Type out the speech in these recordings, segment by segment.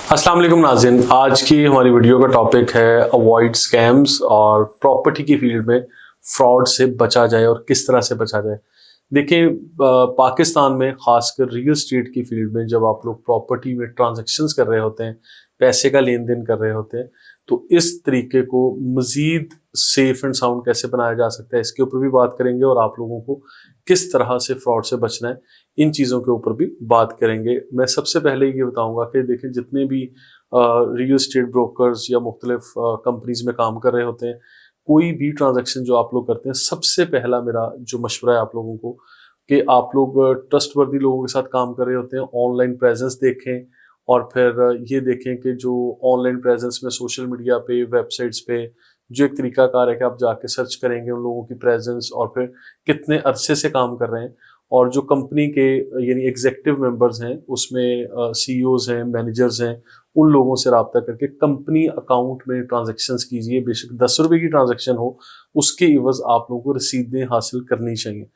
अस्सलाम वालेकुम नाज़रीन, आज की हमारी वीडियो का टॉपिक है अवॉइड स्कैम्स और प्रॉपर्टी की फील्ड में फ्रॉड से बचा जाए और किस तरह से बचा जाए। देखिए, पाकिस्तान में ख़ासकर रियल एस्टेट की फील्ड में जब आप लोग प्रॉपर्टी में ट्रांजैक्शंस कर रहे होते हैं, पैसे का लेन देन कर रहे होते हैं, तो इस तरीके को मज़ीद सेफ एंड साउंड कैसे बनाया जा सकता है, इसके ऊपर भी बात करेंगे और आप लोगों को किस तरह से फ्रॉड से बचना है, इन चीज़ों के ऊपर भी बात करेंगे। मैं सबसे पहले ये बताऊंगा कि देखिए, जितने भी रियल एस्टेट ब्रोकर्स या मुख्तलिफ कंपनीज में काम कर रहे होते हैं, कोई भी ट्रांजैक्शन जो आप लोग करते हैं, सबसे पहला मेरा जो मशवरा है आप लोगों को कि आप लोग ट्रस्टवर्दी लोगों के साथ काम कर रहे होते हैं, ऑनलाइन प्रेजेंस देखें और फिर ये देखें कि जो ऑनलाइन प्रेजेंस में सोशल मीडिया पे, वेबसाइट्स पे जो एक तरीकाकार है कि आप जाके सर्च करेंगे उन लोगों की प्रेजेंस और फिर कितने अरसे से काम कर रहे हैं, और जो कंपनी के यानी एग्जीक्यूटिव मेंबर्स हैं उसमें सीईओज हैं, मैनेजर्स हैं, उन लोगों से रब्ता करके कंपनी अकाउंट में ट्रांजैक्शंस कीजिए। बेशक 10 रुपए की ट्रांजैक्शन हो, उसके इवज आप लोगों को रसीदें हासिल करनी चाहिए।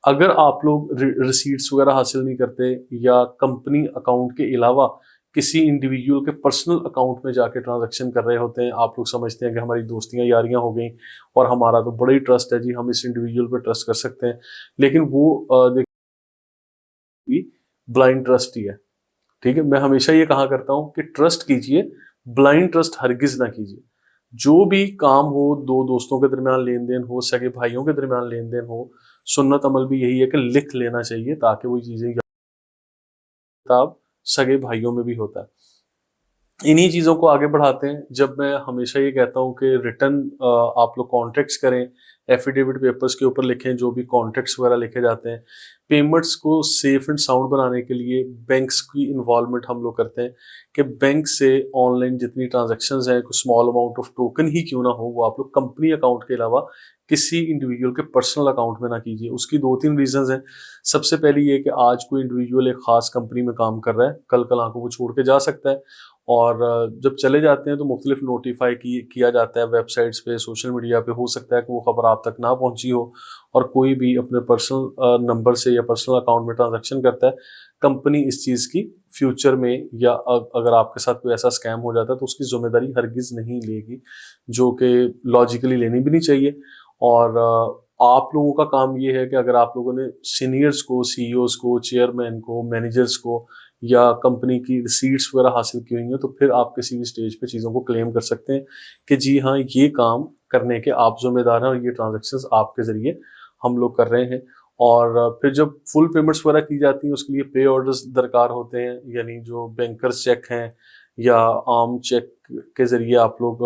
अगर आप लोग रिसीट्स वगैरह हासिल नहीं करते या कंपनी अकाउंट के अलावा किसी इंडिविजुअल के पर्सनल अकाउंट में जाके ट्रांजैक्शन कर रहे होते हैं, आप लोग समझते हैं कि हमारी दोस्तियां यारियां हो गई और हमारा तो बड़ा ही ट्रस्ट है जी, हम इस इंडिविजुअल पर ट्रस्ट कर सकते हैं, लेकिन वो देखिए ब्लाइंड ट्रस्ट ही है। ठीक है, मैं हमेशा ये कहा करता हूं कि ट्रस्ट कीजिए, ब्लाइंड ट्रस्ट हरगिज ना कीजिए। जो भी काम हो, दो दोस्तों के दरमियान लेन देन हो, सगे भाइयों के दरमियान लेन देन हो, सुन्नत अमल भी यही है कि लिख लेना चाहिए ताकि वो चीजें किताब सगे भाइयों में भी होता है। इन्हीं चीज़ों को आगे बढ़ाते हैं। जब मैं हमेशा ये कहता हूँ कि रिटर्न आप लोग कॉन्ट्रैक्ट्स करें, एफिडेविट पेपर्स के ऊपर लिखें, जो भी कॉन्ट्रैक्ट्स वगैरह लिखे जाते हैं। पेमेंट्स को सेफ एंड साउंड बनाने के लिए बैंक्स की इन्वॉल्वमेंट हम लोग करते हैं कि बैंक से ऑनलाइन जितनी ट्रांजैक्शंस हैं, कुछ स्मॉल अमाउंट ऑफ टोकन ही क्यों ना हो, वो आप लोग कंपनी अकाउंट के अलावा किसी इंडिविजुअल के पर्सनल अकाउंट में ना कीजिए। उसकी दो तीन रीजंस हैं। सबसे पहली ये कि आज कोई इंडिविजुअल एक खास कंपनी में काम कर रहा है, कल कल आंखों को छोड़ के जा सकता है, और जब चले जाते हैं तो मुख्तलिफ नोटिफाई किया जाता है वेबसाइट्स पे, सोशल मीडिया पे। हो सकता है कि वो खबर आप तक ना पहुंची हो और कोई भी अपने पर्सनल नंबर से या पर्सनल अकाउंट में ट्रांजैक्शन करता है। कंपनी इस चीज़ की फ्यूचर में या अगर आपके साथ कोई ऐसा स्कैम हो जाता है तो उसकी जिम्मेदारी हरगिज नहीं लेगी, जो कि लॉजिकली लेनी भी नहीं चाहिए। और आप लोगों का काम ये है कि अगर आप लोगों ने सीनियर्स को, सीईओज को, चेयरमैन को, मैनेजर्स को या कंपनी की रिसीट्स वगैरह हासिल की हुई हैं, तो फिर आप किसी भी स्टेज पे चीज़ों को क्लेम कर सकते हैं कि जी हाँ, ये काम करने के आप जिम्मेदार हैं और ये ट्रांजैक्शंस आपके ज़रिए हम लोग कर रहे हैं। और फिर जब फुल पेमेंट्स वगैरह की जाती हैं, उसके लिए पे ऑर्डर्स दरकार होते हैं, यानी जो बैंकर्स चेक हैं या आम चेक के ज़रिए आप लोग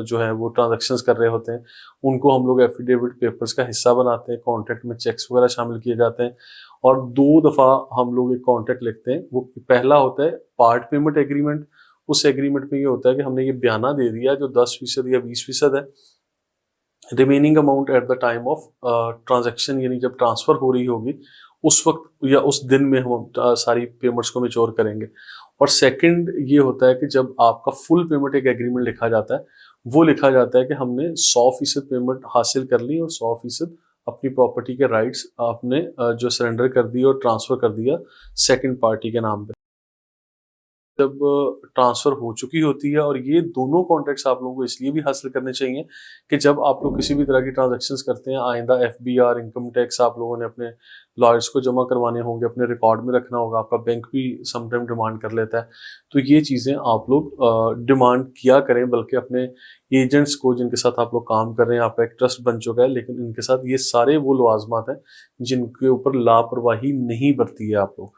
जो है वो ट्रांजैक्शंस कर रहे होते हैं, उनको हम लोग एफिडेविट पेपर्स का हिस्सा बनाते हैं। कॉन्ट्रैक्ट में चेक्स वगैरह शामिल किए जाते हैं और 2 दफ़ा हम लोग एक कॉन्ट्रैक्ट लिखते हैं। वो पहला होता है पार्ट पेमेंट एग्रीमेंट। उस एग्रीमेंट में ये होता है कि हमने ये बयाना दे दिया जो 10% या 20% है, remaining amount at the time of transaction, यानी जब ट्रांसफर हो रही होगी उस वक्त या उस दिन में हम सारी पेमेंट्स को मैच्योर करेंगे। और सेकंड ये होता है कि जब आपका फुल पेमेंट एक एग्रीमेंट लिखा जाता है, वो लिखा जाता है कि हमने 100% पेमेंट हासिल कर ली और 100% अपनी प्रॉपर्टी के राइट्स आपने जो सरेंडर कर दिए और ट्रांसफर कर दिया सेकंड पार्टी के नाम पे जब ट्रांसफर हो चुकी होती है। और ये दोनों कॉन्ट्रैक्ट्स आप लोगों को इसलिए भी हासिल करने चाहिए कि जब आप लोग किसी भी तरह की ट्रांजैक्शंस करते हैं, आइंदा एफबीआर, इनकम टैक्स आप लोगों ने अपने लॉयर्स को जमा करवाने होंगे, अपने रिकॉर्ड में रखना होगा, आपका बैंक भी समटाइम डिमांड कर लेता है। तो ये चीज़ें आप लोग डिमांड किया करें, बल्कि अपने एजेंट्स को जिनके साथ आप लोग काम कर रहे हैं, आपका एक ट्रस्ट बन चुका है, लेकिन इनके साथ ये सारे वो लवाजमात हैं जिनके ऊपर लापरवाही नहीं बरती है आप लोग।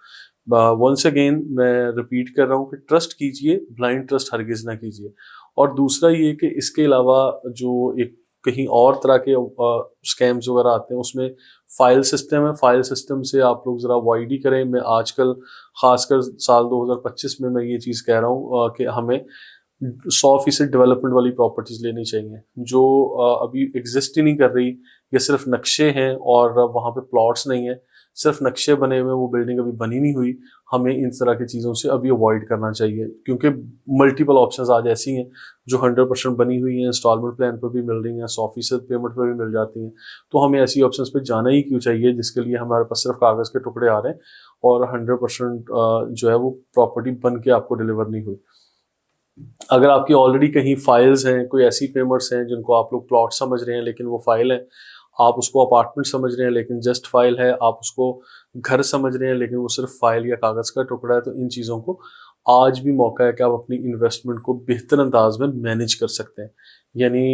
वंस अगेन मैं रिपीट कर रहा हूँ कि ट्रस्ट कीजिए, ब्लाइंड ट्रस्ट हरगिज ना कीजिए। और दूसरा ये कि इसके अलावा जो एक कहीं और तरह के स्कैम्स वगैरह आते हैं, उसमें फाइल सिस्टम है, फाइल सिस्टम से आप लोग ज़रा अवॉइड ही करें। मैं आजकल खासकर साल 2025 में मैं ये चीज़ कह रहा हूँ कि हमें 100% डेवलपमेंट वाली प्रॉपर्टीज लेनी चाहिए जो अभी एग्जिस्ट ही नहीं कर रही, या सिर्फ नक्शे हैं और वहाँ पे प्लॉट्स नहीं है, सिर्फ नक्शे बने हुए, वो बिल्डिंग अभी बनी नहीं हुई। हमें इन तरह की चीज़ों से अभी अवॉइड करना चाहिए, क्योंकि मल्टीपल ऑप्शंस आज ऐसी हैं जो 100% बनी हुई हैं, इंस्टॉलमेंट प्लान पर भी मिल रही हैं, 100% पेमेंट पर भी मिल जाती हैं। तो हमें ऐसी ऑप्शंस पे जाना ही क्यों चाहिए जिसके लिए हमारे पास सिर्फ कागज़ के टुकड़े आ रहे हैं और 100% जो है वो प्रॉपर्टी बन के आपको डिलीवर नहीं हुई। अगर आपकी ऑलरेडी कहीं फाइल्स हैं, कोई ऐसी पेमेंट्स हैं जिनको आप लोग प्लॉट समझ रहे हैं लेकिन वो फाइल है, आप उसको अपार्टमेंट समझ रहे हैं लेकिन जस्ट फाइल है, आप उसको घर समझ रहे हैं लेकिन वो सिर्फ फाइल या कागज़ का टुकड़ा है, तो इन चीज़ों को आज भी मौका है कि आप अपनी इन्वेस्टमेंट को बेहतर अंदाज में मैनेज कर सकते हैं। यानी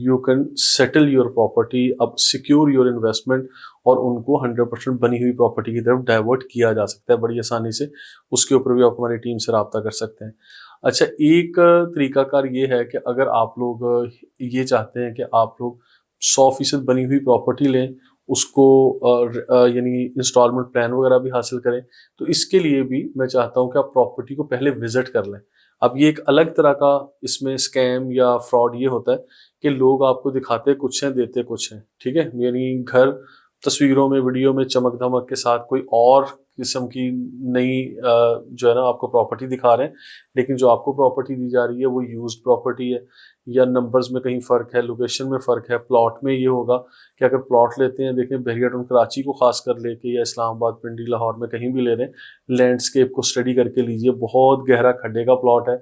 you can settle your property, अब सिक्योर योर इन्वेस्टमेंट, और उनको 100% बनी हुई प्रॉपर्टी की तरफ डाइवर्ट किया जा सकता है बड़ी आसानी से। उसके ऊपर भी आप हमारी टीम से रब्ता कर सकते हैं। अच्छा, एक तरीकाकार ये है कि अगर आप लोग ये चाहते हैं कि आप लोग 100% बनी हुई प्रॉपर्टी लें, उसको यानी इंस्टॉलमेंट प्लान वगैरह भी हासिल करें, तो इसके लिए भी मैं चाहता हूँ कि आप प्रॉपर्टी को पहले विजिट कर लें। अब ये एक अलग तरह का इसमें स्कैम या फ्रॉड ये होता है कि लोग आपको दिखाते कुछ हैं, देते कुछ हैं, ठीक है? यानी घर तस्वीरों में, वीडियो में चमक-धमक के साथ कोई और किस्म की नई जो है ना आपको प्रॉपर्टी दिखा रहे हैं, लेकिन जो आपको प्रॉपर्टी दी जा रही है वो यूज्ड प्रॉपर्टी है, या नंबर्स में कहीं फ़र्क है, लोकेशन में फ़र्क है। प्लॉट में ये होगा कि अगर प्लॉट लेते हैं, देखें बहरिया टाउन कराची को ख़ास कर लेके या इस्लामाबाद, पिंडी, लाहौर में कहीं भी ले रहे हैं, लैंडस्केप को स्टडी करके लीजिए, बहुत गहरा खड्डे का प्लॉट है।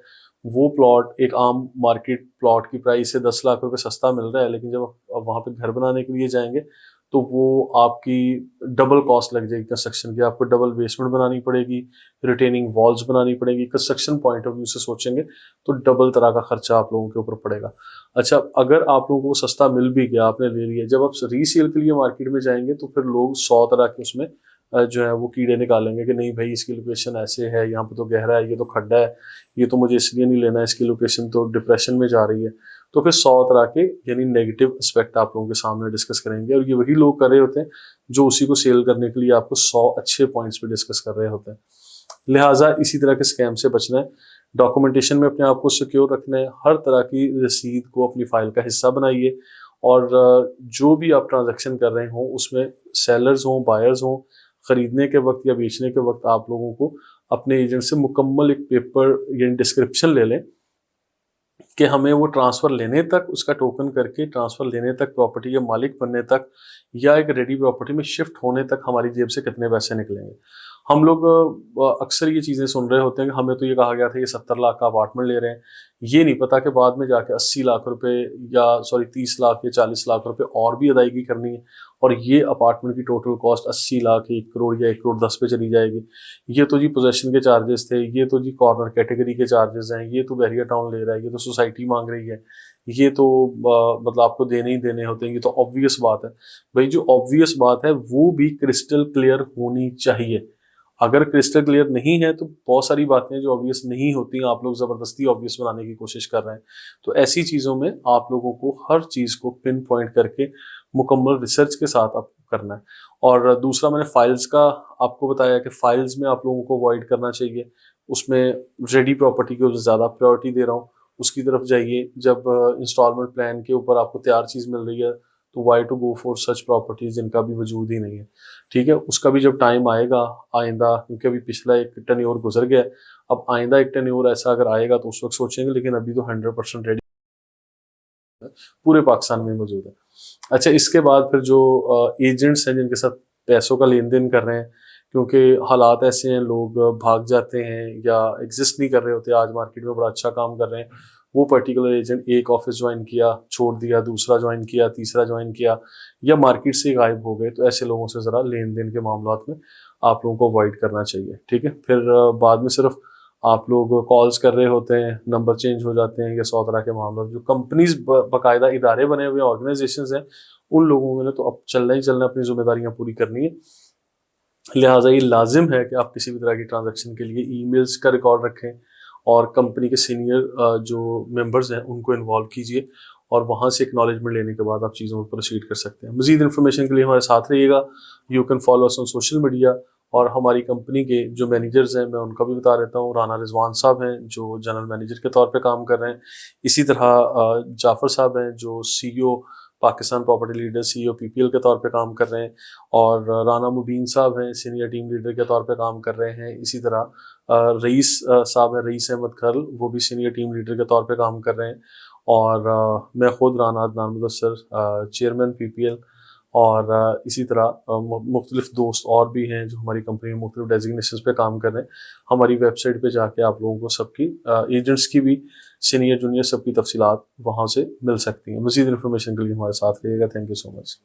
वो प्लॉट एक आम मार्केट प्लॉट की प्राइस से 10 लाख रुपए सस्ता मिल रहा है, लेकिन जब आप वहाँ पे घर बनाने के लिए जाएंगे तो वो आपकी डबल कॉस्ट लग जाएगी कंस्ट्रक्शन की। आपको डबल बेसमेंट बनानी पड़ेगी, रिटेनिंग वॉल्स बनानी पड़ेगी। कंस्ट्रक्शन पॉइंट ऑफ व्यू से सोचेंगे तो डबल तरह का खर्चा आप लोगों के ऊपर पड़ेगा। अच्छा, अगर आप लोगों को सस्ता मिल भी गया, आपने ले लिया, जब आप रीसेल के लिए मार्केट में जाएंगे तो फिर लोग 100 तरह के उसमें जो है वो कीड़े निकालेंगे कि नहीं भाई इसकी लोकेशन ऐसे है, यहाँ पे तो गहरा है, ये तो खड्डा है, ये तो मुझे इसलिए नहीं लेना, इसकी लोकेशन तो डिप्रेशन में जा रही है। तो फिर 100 तरह के यानी नेगेटिव एस्पेक्ट आप लोगों के सामने डिस्कस करेंगे, और ये वही लोग कर रहे होते हैं जो उसी को सेल करने के लिए आपको 100 अच्छे पॉइंट्स पे डिस्कस कर रहे होते हैं। लिहाजा इसी तरह के स्कैम से बचना है। डॉक्यूमेंटेशन में अपने आप को सिक्योर रखना है, हर तरह की रसीद को अपनी फाइल का हिस्सा बनाइए, और जो भी आप ट्रांजैक्शन कर रहे हों उसमें सेलर्स हों, बायर्स हों, खरीदने के वक्त या बेचने के वक्त आप लोगों को अपने एजेंट से मुकम्मल एक पेपर यानी डिस्क्रिप्शन ले लें कि हमें वो ट्रांसफ़र लेने तक, उसका टोकन करके ट्रांसफ़र लेने तक, प्रॉपर्टी के मालिक बनने तक, या एक रेडी प्रॉपर्टी में शिफ्ट होने तक हमारी जेब से कितने पैसे निकलेंगे। हम लोग अक्सर ये चीज़ें सुन रहे होते हैं कि हमें तो ये कहा गया था ये 70 लाख का अपार्टमेंट ले रहे हैं। ये नहीं पता कि बाद में जाके 80 लाख रुपए, या सॉरी 30 लाख या 40 लाख रुपए और भी अदायगी करनी है, और ये अपार्टमेंट की टोटल कॉस्ट 80 लाख, 1 करोड़ या 1 करोड़ 10 पे चली जाएगी। ये तो जी पोजेसन के चार्जेस थे, ये तो जी कॉर्नर कैटेगरी के चार्जेस हैं, ये तो बहरिया टाउन ले रहा है, ये तो सोसाइटी मांग रही है, ये तो मतलब आपको देने ही देने होते हैं, ये तो ऑब्वियस बात है। भाई जो ऑब्वियस बात है वो भी क्रिस्टल क्लियर होनी चाहिए। अगर क्रिस्टल क्लियर नहीं है तो बहुत सारी बातें जो ऑब्वियस नहीं होती आप लोग ज़बरदस्ती ऑब्वियस बनाने की कोशिश कर रहे हैं। तो ऐसी चीज़ों में आप लोगों को हर चीज़ को पिन पॉइंट करके मुकम्मल रिसर्च के साथ आपको करना है। और दूसरा, मैंने फाइल्स का आपको बताया कि फाइल्स में आप लोगों को अवॉइड करना चाहिए। उसमें रेडी प्रॉपर्टी को ज़्यादा प्रायोरिटी दे रहा हूँ, उसकी तरफ जाइए। जब इंस्टॉलमेंट प्लान के ऊपर आपको तैयार चीज़ मिल रही है तो why to go for such properties जिनका भी वजूद ही नहीं है, ठीक है? उसका भी जब टाइम आएगा आइंदा, क्योंकि अभी पिछला एक टेन्योर गुजर गया है, अब आइंदा एक टेन्योर ऐसा अगर आएगा तो उस वक्त सोचेंगे, लेकिन अभी तो 100% रेडी पूरे पाकिस्तान में मौजूद है। अच्छा, इसके बाद फिर जो एजेंट्स हैं जिनके साथ पैसों का लेन देन कर रहे हैं, क्योंकि हालात ऐसे हैं, लोग भाग जाते हैं या एग्जिस्ट नहीं कर रहे होते, आज मार्केट में बड़ा अच्छा काम कर रहे हैं, वो पर्टिकुलर एजेंट एक ऑफिस ज्वाइन किया, छोड़ दिया, दूसरा ज्वाइन किया, तीसरा ज्वाइन किया, या मार्केट से गायब हो गए, तो ऐसे लोगों से ज़रा लेन देन के मामलों में आप लोगों को अवॉइड करना चाहिए, ठीक है? फिर बाद में सिर्फ आप लोग कॉल्स कर रहे होते हैं, नंबर चेंज हो जाते हैं, या 100 तरह के मामला। जो कंपनीज बाकायदा इदारे बने हुए ऑर्गेनाइजेशंस हैं, उन लोगों में तो अब चलना ही चलना, अपनी जिम्मेदारियां पूरी करनी है। लिहाजा ये लाजिम है कि आप किसी भी तरह की ट्रांजैक्शन के लिए ईमेल्स का रिकॉर्ड रखें, और कंपनी के सीनियर जो मेंबर्स हैं उनको इन्वॉल्व कीजिए, और वहाँ से एक्नॉलेजमेंट लेने के बाद आप चीज़ों पर प्रोसीड कर सकते हैं। मज़ीद इन्फॉर्मेशन के लिए हमारे साथ रहिएगा। You can follow us on social media, और हमारी कंपनी के जो मैनेजर्स हैं मैं उनका भी बता देता हूँ। राना रिजवान साहब हैं जो जनरल मैनेजर के तौर पे काम कर रहे हैं। इसी तरह जाफ़र साहब हैं जो CEO Pakistan property leader, CEO PPL के तौर पे काम कर रहे हैं, और राना मुबीन साहब हैं सीनियर टीम लीडर के तौर पे काम कर रहे हैं। इसी तरह रईस साहब हैं, रईस अहमद खरल, वो भी सीनियर टीम लीडर के तौर पे काम कर रहे हैं, और मैं खुद राना अदनान मुदस्सर, चेयरमैन पीपीएल, और इसी तरह मुख्तलिफ दोस्त और भी हैं जो हमारी कंपनी में मुख्तलिफ डेजिग्नेशन पे काम कर रहे हैं। हमारी वेबसाइट पे जाके आप लोगों को सबकी एजेंट्स की भी, सीनियर जूनियर सबकी तफसीलात वहाँ से मिल सकती हैं। मज़ीद इन्फॉर्मेशन के लिए हमारे साथ रहिएगा। Thank you so much.